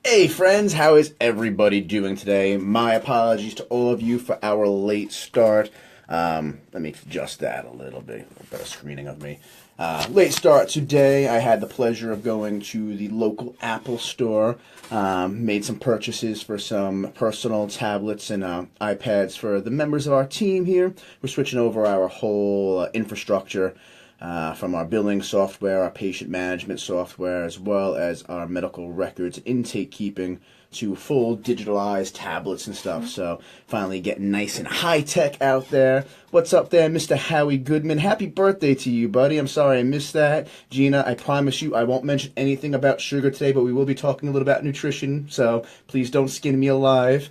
Hey friends, how is everybody doing today? My apologies to all of you for our late start. Let me adjust that a little bit, a little better screening of me. Late start today. I had the pleasure of going to the local Apple store, made some purchases for some personal tablets and iPads for the members of our team here. We're switching over our whole infrastructure from our billing software, our patient management software, as well as our medical records intake keeping to full digitalized tablets and stuff. So finally getting nice and high tech out there. What's up there, Mr. Howie Goodman? Happy birthday to you, buddy. I'm sorry I missed that. Gina, I promise you I won't mention anything about sugar today, but we will be talking a little about nutrition, so please don't skin me alive.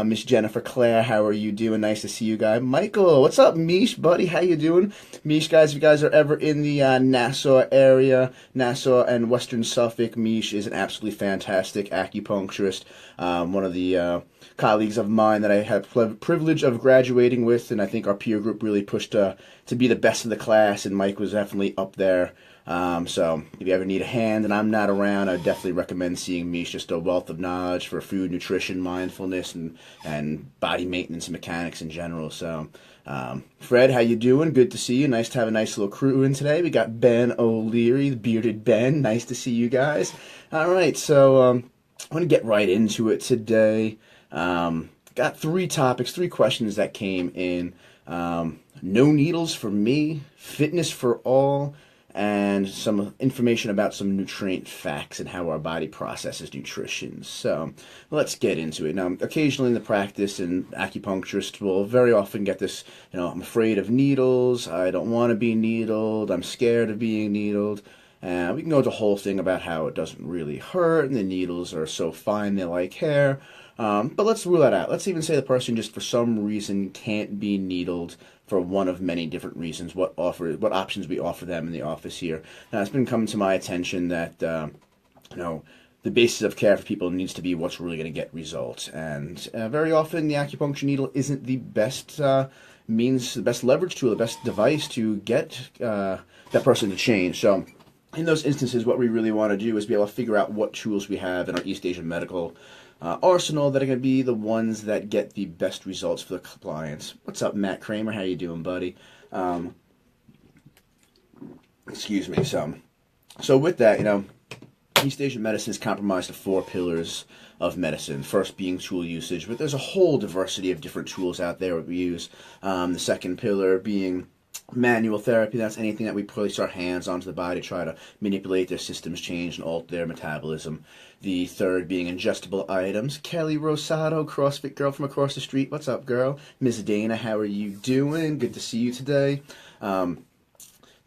Miss Jennifer Claire, how are you doing? Nice to see you guys. Michael, what's up, Mish, buddy? How you doing? Mish, guys, if you guys are ever in the Nassau area, Nassau and Western Suffolk, Mish is an absolutely fantastic acupuncturist. One of the colleagues of mine that I had the privilege of graduating with, and I think our peer group really pushed to be the best of the class, and Mike was definitely up there. So if you ever need a hand and I'm not around, I would definitely recommend seeing me. It's just a wealth of knowledge for food, nutrition, mindfulness, and body maintenance and mechanics in general. So Fred, how you doing? Good to see you. Nice to have a nice little crew in today. We got Ben O'Leary, the bearded Ben. Nice to see you guys. All right, so I want to get right into it today. Got three topics, three questions that came in. No needles for me, fitness for all, and some information about some nutrient facts and how our body processes nutrition. So let's get into it. Now, occasionally in the practice, and acupuncturists will very often get this, I'm afraid of needles, I don't want to be needled, I'm scared of being needled. We can go into a whole thing about how it doesn't really hurt, and the needles are so fine they're like hair. But let's rule that out. Let's even say the person just for some reason can't be needled for one of many different reasons. What options we offer them in the office here. Now, it's been coming to my attention that the basis of care for people needs to be what's really going to get results, and very often the acupuncture needle isn't the best means, the best leverage tool, the best device to get that person to change. So in those instances, what we really want to do is be able to figure out what tools we have in our East Asian medical arsenal that are going to be the ones that get the best results for the clients. What's up, Matt Kramer? How you doing, buddy? Excuse me. So with that, East Asian medicine is comprised of four pillars of medicine. First being tool usage, but there's a whole diversity of different tools out there that we use. The second pillar being manual therapy. That's anything that we place our hands onto the body to try to manipulate their systems, change, and alter their metabolism. The third being ingestible items. Kelly Rosado, CrossFit girl from across the street. What's up, girl? Ms. Dana, how are you doing? Good to see you today.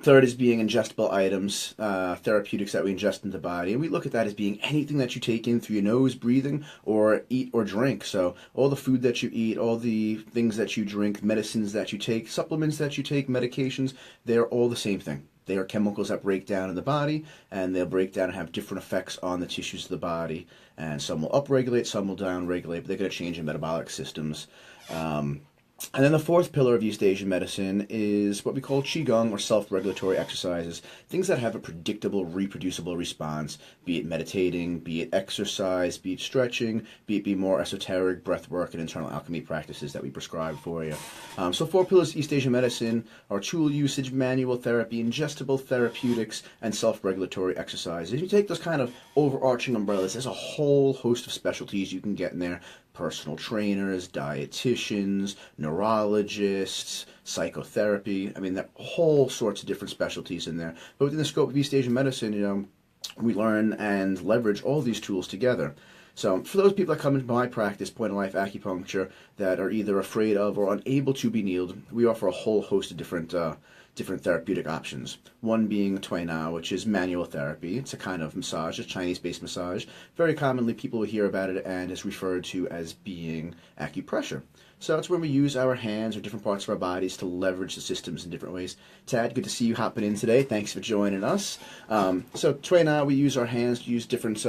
Third is being ingestible items, therapeutics that we ingest into the body. And we look at that as being anything that you take in through your nose, breathing, or eat or drink. So all the food that you eat, all the things that you drink, medicines that you take, supplements that you take, medications, they're all the same thing. They are chemicals that break down in the body, and they'll break down and have different effects on the tissues of the body. And some will upregulate, some will downregulate, but they're going to change your metabolic systems. And then the fourth pillar of East Asian medicine is what we call Qigong, or self-regulatory exercises, things that have a predictable, reproducible response, be it meditating, be it exercise, be it stretching, be it more esoteric breath work and internal alchemy practices that we prescribe for you. So four pillars of East Asian medicine are tool usage, manual therapy, ingestible therapeutics, and self-regulatory exercises. If you take those kind of overarching umbrellas, there's a whole host of specialties you can get in there. Personal trainers, dietitians, neurologists, psychotherapy. I mean, there are whole sorts of different specialties in there. But within the scope of East Asian medicine, we learn and leverage all these tools together. So for those people that come into my practice, point of life acupuncture, that are either afraid of or unable to be needled, we offer a whole host of different therapeutic options. One being Tui Na, which is manual therapy. It's a kind of massage, a Chinese-based massage. Very commonly, people will hear about it and is referred to as being acupressure. So it's when we use our hands or different parts of our bodies to leverage the systems in different ways. Tad, good to see you hopping in today. Thanks for joining us. So Tui Na, we use our hands to use different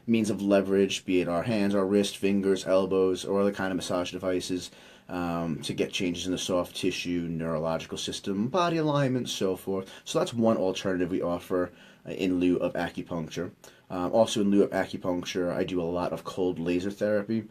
means of leverage, be it our hands, our wrists, fingers, elbows, or other kind of massage devices. To get changes in the soft tissue, neurological system, body alignment, so forth. So that's one alternative we offer in lieu of acupuncture. Also, in lieu of acupuncture, I do a lot of cold laser therapy.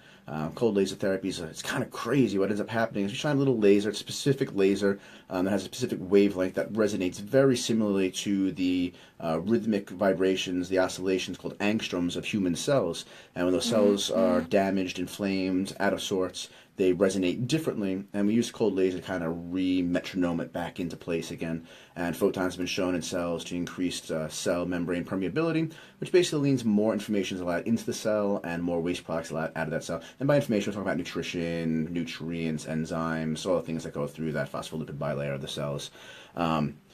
Cold laser therapy it's kind of crazy. What ends up happening is you shine a little laser, it's a specific laser that has a specific wavelength that resonates very similarly to the rhythmic vibrations, the oscillations called angstroms of human cells. And when those cells are damaged, inflamed, out of sorts, they resonate differently, and we use cold laser to kind of re-metronome it back into place again. And photons have been shown in cells to increase cell membrane permeability, which basically means more information is allowed into the cell and more waste products allowed out of that cell. And by information, we're talking about nutrition, nutrients, enzymes, all the things that go through that phospholipid bilayer of the cells.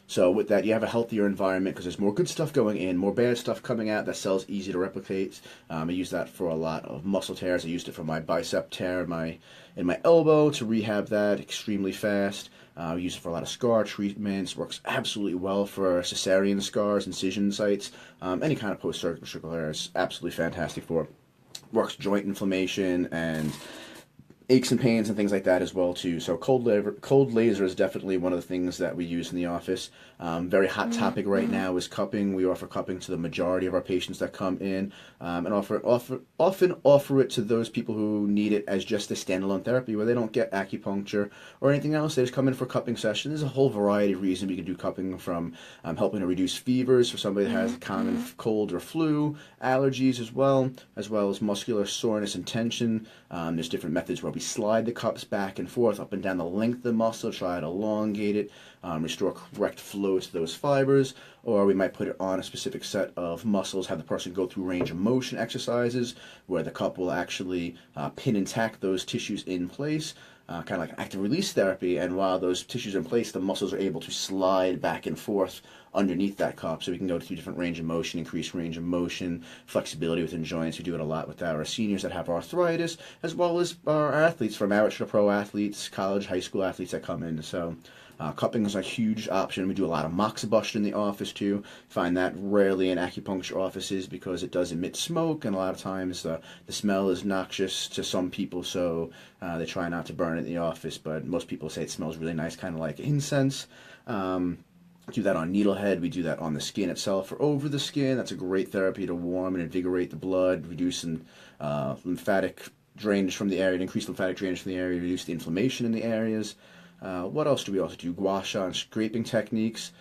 So with that, you have a healthier environment because there's more good stuff going in, more bad stuff coming out. That cell's easy to replicate. I use that for a lot of muscle tears. I used it for my bicep tear in my elbow to rehab that extremely fast. I use it for a lot of scar treatments. Works absolutely well for cesarean scars, incision sites. Any kind of post-surgical hair is absolutely fantastic for. Works joint inflammation and aches and pains and things like that as well too. So cold laser is definitely one of the things that we use in the office. Very hot topic right now is cupping. We offer cupping to the majority of our patients that come in, and often offer it to those people who need it as just a standalone therapy where they don't get acupuncture or anything else. They just come in for cupping sessions. There's a whole variety of reasons we can do cupping, from helping to reduce fevers for somebody that has a common cold or flu, allergies as well as muscular soreness and tension. There's different methods where we slide the cups back and forth up and down the length of the muscle, try to elongate it, restore correct flow to those fibers, or we might put it on a specific set of muscles, have the person go through range of motion exercises where the cup will actually pin and tack those tissues in place, kind of like active release therapy, and while those tissues are in place, the muscles are able to slide back and forth underneath that cup, so we can go through different range of motion, increase range of motion, flexibility within joints. We do it a lot with our seniors that have arthritis, as well as our athletes, from amateur to pro athletes, college, high school athletes that come in. So cupping is a huge option. We do a lot of moxibustion in the office too. Find that rarely in acupuncture offices because it does emit smoke, and a lot of times the smell is noxious to some people, so they try not to burn it in the office, but most people say it smells really nice, kind of like incense. Do that on needlehead. We do that on the skin itself or over the skin. That's a great therapy to warm and invigorate the blood, reduce lymphatic drainage from the area, increase lymphatic drainage from the area, reduce the inflammation in the areas. What else do we also do? Gua sha and scraping techniques.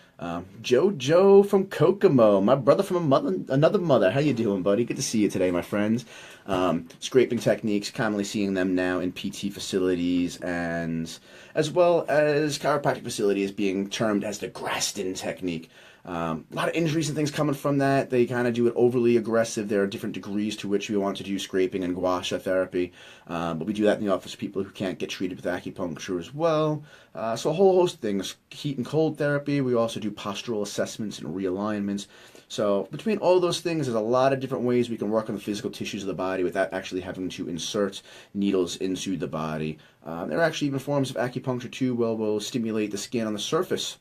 Joe from Kokomo, my brother from another mother. How you doing, buddy? Good to see you today, my friends. Scraping techniques, commonly seeing them now in PT facilities, and as well as chiropractic facilities, being termed as the Graston technique. A lot of injuries and things coming from that. They kind of do it overly aggressive. There are different degrees to which we want to do scraping and gua sha therapy, but we do that in the office for people who can't get treated with acupuncture as well. So a whole host of things. Heat and cold therapy. We also do postural assessments and realignments. So between all those things, there's a lot of different ways we can work on the physical tissues of the body without actually having to insert needles into the body. There are actually even forms of acupuncture too, where we'll stimulate the skin on the surface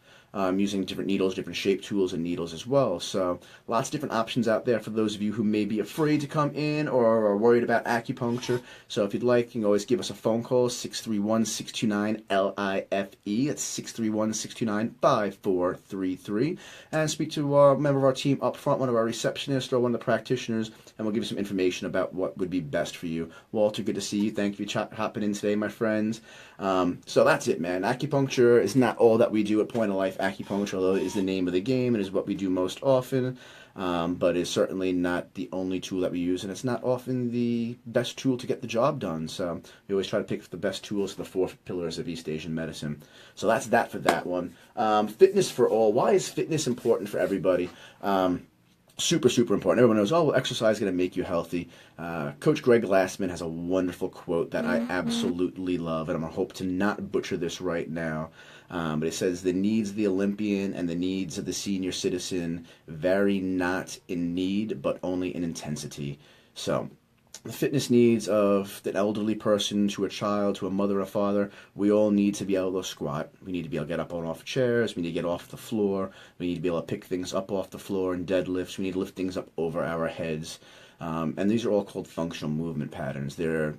using different needles, different shape tools and needles as well. So lots of different options out there for those of you who may be afraid to come in or are worried about acupuncture. So if you'd like, you can always give us a phone call, 631-629-LIFE. That's 631-629-5433. And speak to a member of our team up front, one of our receptionists or one of the practitioners, and we'll give you some information about what would be best for you. Walter, good to see you. Thank you for hopping in today, my friends. So that's it, man. Acupuncture is not all that we do at Point of Life Acupuncture, although it is the name of the game. It is what we do most often, but it's certainly not the only tool that we use, and it's not often the best tool to get the job done. So we always try to pick the best tools, the 4 pillars of East Asian medicine. So that's that for that one. Fitness for all. Why is fitness important for everybody? Super, super important. Everyone knows, oh, well, exercise is going to make you healthy. Coach Greg Glassman has a wonderful quote that I absolutely love, and I'm going to hope to not butcher this right now. But it says, the needs of the Olympian and the needs of the senior citizen vary not in need, but only in intensity. So the fitness needs of an elderly person to a child, to a mother or father, we all need to be able to squat. We need to be able to get up and off chairs. We need to get off the floor. We need to be able to pick things up off the floor and deadlifts. We need to lift things up over our heads. And these are all called functional movement patterns. They're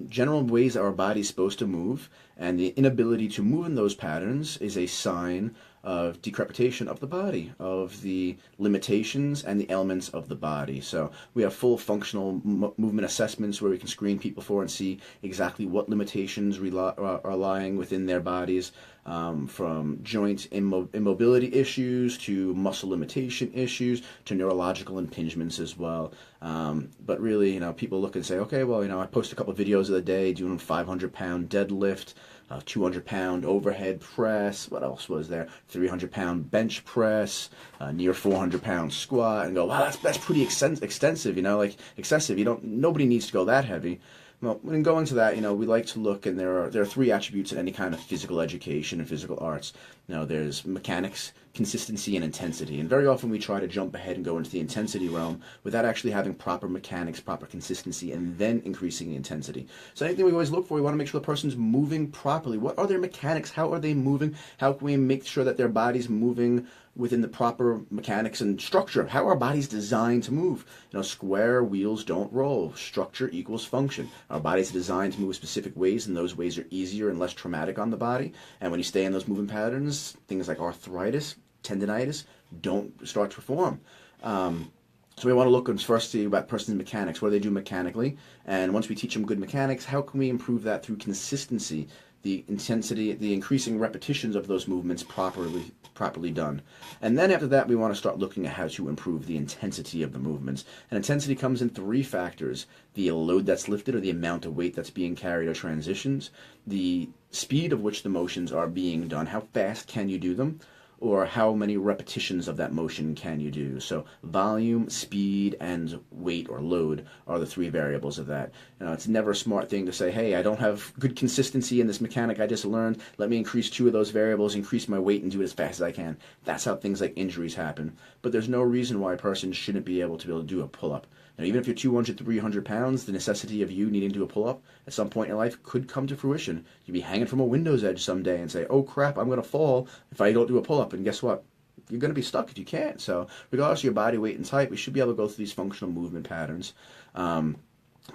general ways that our body's supposed to move, and the inability to move in those patterns is a sign of decrepitation of the body, of the limitations and the elements of the body. So we have full functional movement assessments where we can screen people for and see exactly what limitations are lying within their bodies, from joint immobility issues to muscle limitation issues to neurological impingements as well. But really, people look and say, okay, well, I post a couple of videos of the day doing 500-pound deadlift, 200-pound overhead press. What else was there? 300-pound bench press, near 400-pound squat, and go, wow, that's pretty extensive. Like excessive. Nobody needs to go that heavy. Well, when going to that, we like to look, and there are three attributes in any kind of physical education and physical arts. There's mechanics, consistency, and intensity. And very often we try to jump ahead and go into the intensity realm without actually having proper mechanics, proper consistency, and then increasing the intensity. So anything we always look for, we want to make sure the person's moving properly. What are their mechanics? How are they moving? How can we make sure that their body's moving within the proper mechanics and structure? How are bodies designed to move? Square wheels don't roll. Structure equals function. Our bodies are designed to move specific ways, and those ways are easier and less traumatic on the body. And when you stay in those movement patterns, things like arthritis, tendinitis don't start to form. So we want to look and first see about person's mechanics. What do they do mechanically? And once we teach them good mechanics, how can we improve that through consistency, the intensity, the increasing repetitions of those movements properly done. And then after that, we want to start looking at how to improve the intensity of the movements. And intensity comes in three factors: the load that's lifted, or the amount of weight that's being carried or transitions, the speed of which the motions are being done, how fast can you do them, or how many repetitions of that motion can you do. So volume, speed, and weight or load are the three variables of that. It's never a smart thing to say, hey, I don't have good consistency in this mechanic I just learned. Let me increase two of those variables, increase my weight, and do it as fast as I can. That's how things like injuries happen. But there's no reason why a person shouldn't be able to do a pull-up. Even if you're 200, 300 pounds, the necessity of you needing to do a pull-up at some point in your life could come to fruition. You'd be hanging from a window's edge someday and say, oh crap, I'm going to fall if I don't do a pull-up. And guess what? You're going to be stuck if you can't. So regardless of your body weight and type, we should be able to go through these functional movement patterns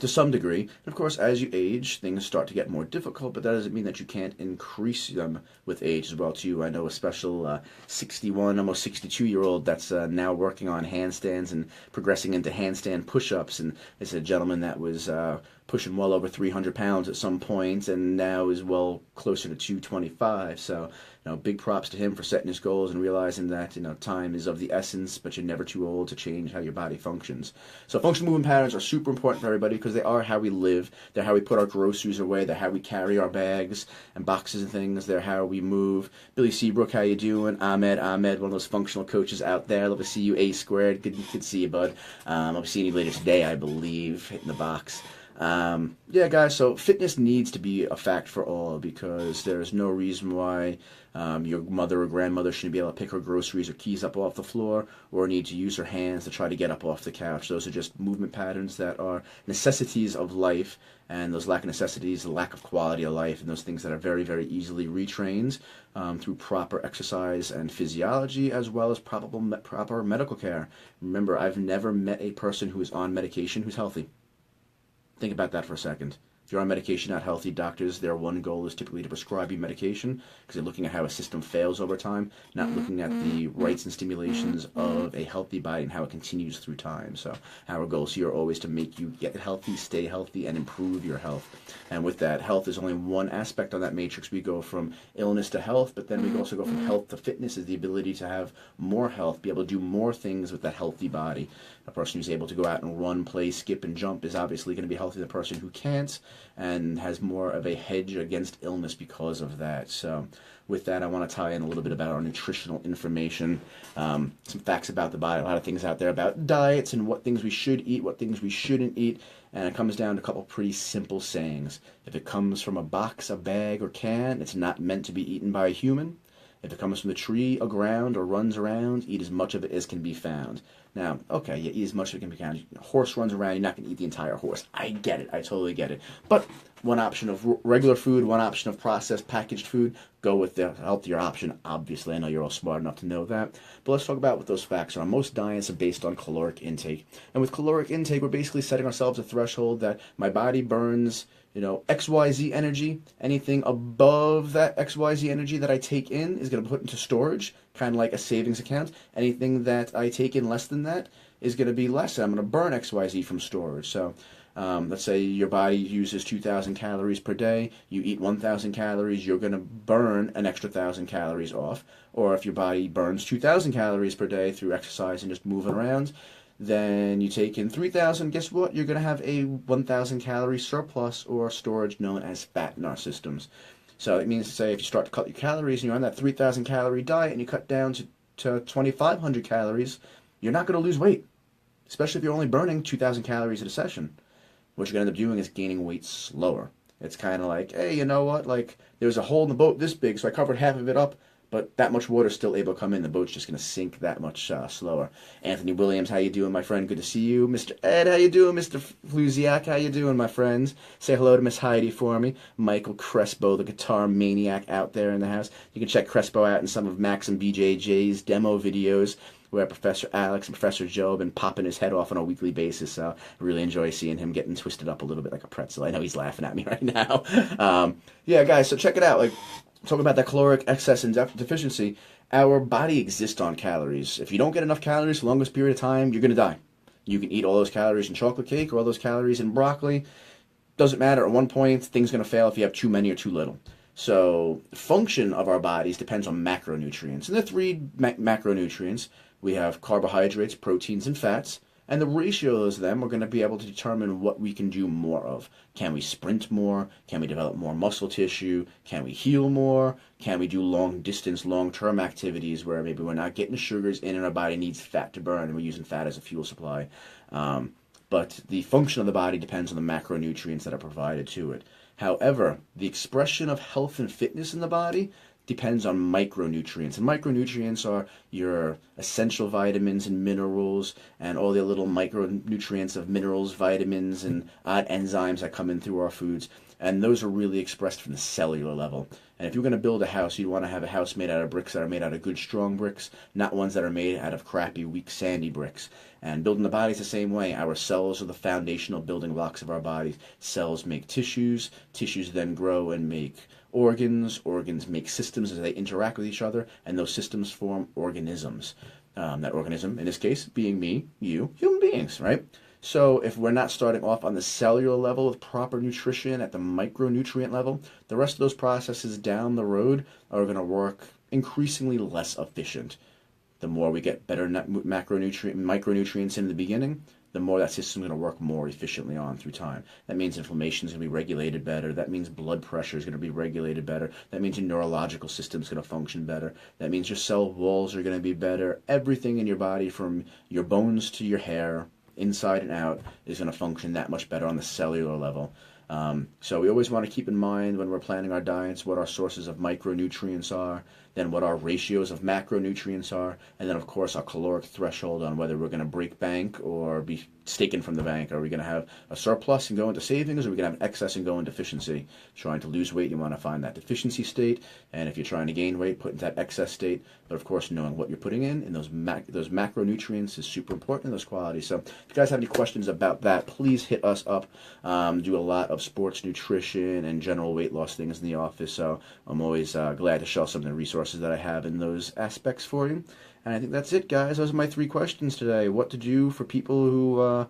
to some degree. And of course, as you age, things start to get more difficult, but that doesn't mean that you can't increase them with age as well too. I know a special 61, almost 62-year-old that's now working on handstands and progressing into handstand push-ups, and it's a gentleman that was pushing well over 300 pounds at some point and now is well closer to 225. So big props to him for setting his goals and realizing that time is of the essence, but you're never too old to change how your body functions. So functional movement patterns are super important for everybody because they are how we live. They're how we put our groceries away. They're how we carry our bags and boxes and things. They're how we move. Billy Seabrook, how you doing? Ahmed, one of those functional coaches out there. Love to see you, A squared. Good to see you, bud. I'll be seeing you later today, I believe, hitting the box. Yeah, guys, so fitness needs to be a fact for all because there's no reason why your mother or grandmother shouldn't be able to pick her groceries or keys up off the floor or need to use her hands to try to get up off the couch. Those are just movement patterns that are necessities of life, and those lack of necessities, the lack of quality of life, and those things that are very, very easily retrained through proper exercise and physiology, as well as proper medical care. Remember, I've never met a person who is on medication who's healthy. Think about that for a second. If you're on medication, not healthy, doctors, their one goal is typically to prescribe you medication because they're looking at how a system fails over time, not looking at the rights and stimulations of a healthy body and how it continues through time. So our goals here are always to make you get healthy, stay healthy, and improve your health. And with that, health is only one aspect on that matrix. We go from illness to health, but then we also go from health to fitness, is the ability to have more health, be able to do more things with that healthy body. A person who's able to go out and run, play, skip, and jump is obviously going to be healthy than a person who can't and has more of a hedge against illness because of that. So with that, I want to tie in a little bit about our nutritional information, some facts about the body, a lot of things out there about diets and what things we should eat, what things we shouldn't eat, and it comes down to a couple pretty simple sayings. If it comes from a box, a bag, or can, it's not meant to be eaten by a human. If it comes from the tree, or ground, or runs around, eat as much of it as can be found. Now, okay, you eat as much as you can. A horse runs around, you're not going to eat the entire horse. I get it. I totally get it. But one option of regular food, one option of processed packaged food, go with the healthier option. Obviously, I know you're all smart enough to know that. But let's talk about what those facts are. Most diets are based on caloric intake. And with caloric intake, we're basically setting ourselves a threshold that my body burns, XYZ energy. Anything above that XYZ energy that I take in is going to put into storage, kind of like a savings account. Anything that I take in less than that is going to be less. I'm going to burn XYZ from storage. So let's say your body uses 2,000 calories per day. You eat 1,000 calories, you're going to burn an extra 1,000 calories off. Or if your body burns 2,000 calories per day through exercise and just moving around, then you take in 3,000, guess what? You're going to have a 1,000 calorie surplus or storage known as fat in our systems. So it means to say if you start to cut your calories and you're on that 3,000 calorie diet and you cut down to 2,500 calories, you're not going to lose weight, especially if you're only burning 2,000 calories at a session. What you're going to end up doing is gaining weight slower. It's kind of like, hey, you know what? Like, there's a hole in the boat this big, so I covered half of it up, but that much water is still able to come in. The boat's just going to sink that much slower. Anthony Williams, how you doing, my friend? Good to see you. Mr. Ed, how you doing? Mr. Flusiak, how you doing, my friends? Say hello to Miss Heidi for me. Michael Crespo, the guitar maniac out there in the house. You can check Crespo out in some of Max and BJJ's demo videos, where Professor Alex and Professor Joe have been popping his head off on a weekly basis. So I really enjoy seeing him getting twisted up a little bit like a pretzel. I know he's laughing at me right now. Yeah, guys, so check it out. Like, talking about that caloric excess and deficiency, our body exists on calories. If you don't get enough calories for the longest period of time, you're going to die. You can eat all those calories in chocolate cake or all those calories in broccoli. Doesn't matter. At one point, things going to fail if you have too many or too little. So the function of our bodies depends on macronutrients. And there are three macronutrients. We have carbohydrates, proteins, and fats. And the ratios of them are going to be able to determine what we can do more of. Can we sprint more? Can we develop more muscle tissue? Can we heal more? Can we do long distance, long-term activities where maybe we're not getting the sugars in and our body needs fat to burn and we're using fat as a fuel supply? But the function of the body depends on the macronutrients that are provided to it. However, the expression of health and fitness in the body depends on micronutrients. And micronutrients are your essential vitamins and minerals and all the little micronutrients of minerals, vitamins, and odd enzymes that come in through our foods. And those are really expressed from the cellular level. And if you're going to build a house, you'd want to have a house made out of bricks that are made out of good, strong bricks, not ones that are made out of crappy, weak, sandy bricks. And building the body is the same way. Our cells are the foundational building blocks of our bodies. Cells make tissues. Tissues then grow and make organs. Organs make systems as they interact with each other, and those systems form organisms. That organism, in this case, being me, you, human beings, right? So if we're not starting off on the cellular level with proper nutrition at the micronutrient level, the rest of those processes down the road are going to work increasingly less efficient. The more we get better micronutrients in the beginning, the more that system is going to work more efficiently on through time. That means inflammation is going to be regulated better. That means blood pressure is going to be regulated better. That means your neurological system is going to function better. That means your cell walls are going to be better. Everything in your body, from your bones to your hair, inside and out, is going to function that much better on the cellular level. So we always want to keep in mind when we're planning our diets what our sources of micronutrients are, then what our ratios of macronutrients are, and then of course our caloric threshold on whether we're going to break bank or be taken from the bank. Are we going to have a surplus and go into savings, or are we going to have an excess and go into deficiency? Trying to lose weight, you want to find that deficiency state, and if you're trying to gain weight, put into that excess state. But of course, knowing what you're putting in those macronutrients is super important in those qualities. So if you guys have any questions about that, please hit us up. Do a lot of sports nutrition and general weight loss things in the office, so I'm always glad to share some of the resources that I have in those aspects for you. And I think that's it, guys. Those are my 3 questions today. What to do for people who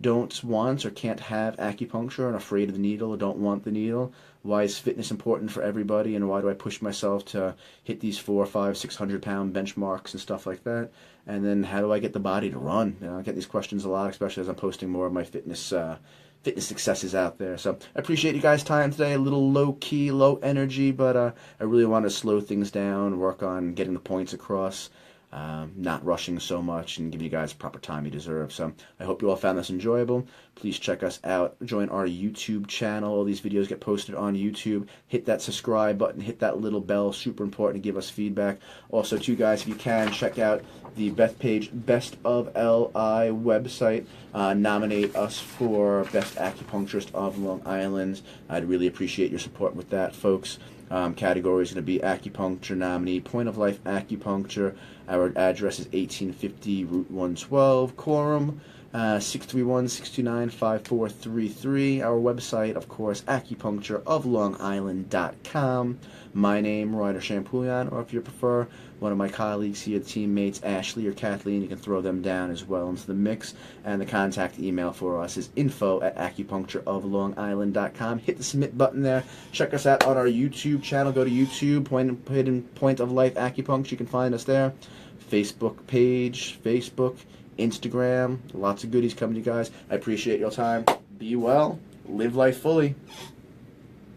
don't want or can't have acupuncture and afraid of the needle or don't want the needle. Why is fitness important for everybody, and why do I push myself to hit these 400, 500, 600 pound benchmarks and stuff like that? And then how do I get the body to run? I get these questions a lot, especially as I'm posting more of my fitness successes out there. So I appreciate you guys' time today. A little low-key, low energy, but I really want to slow things down, work on getting the points across. not rushing so much, and give you guys proper time you deserve. So I hope you all found this enjoyable. Please check us out. Join our YouTube channel. All these videos get posted on YouTube. Hit that subscribe button. Hit that little bell. Super important to give us feedback. Also, too, guys, if you can, check out the Bethpage Best of LI website. Nominate us for Best Acupuncturist of Long Island. I'd really appreciate your support with that, folks. Category is going to be Acupuncture nominee, Point of Life Acupuncture. Our address is 1850 Route 112, Quorum, 631-629-5433. Our website, of course, acupunctureoflongisland.com. My name, Ryder Champouillon, or if you prefer, one of my colleagues here, teammates, Ashley or Kathleen, you can throw them down as well into the mix. And the contact email for us is info@acupunctureoflongisland.com. Hit the submit button there. Check us out on our YouTube channel. Go to YouTube, Point of Life Acupuncture. You can find us there. Facebook page, Facebook, Instagram. Lots of goodies coming to you guys. I appreciate your time. Be well. Live life fully.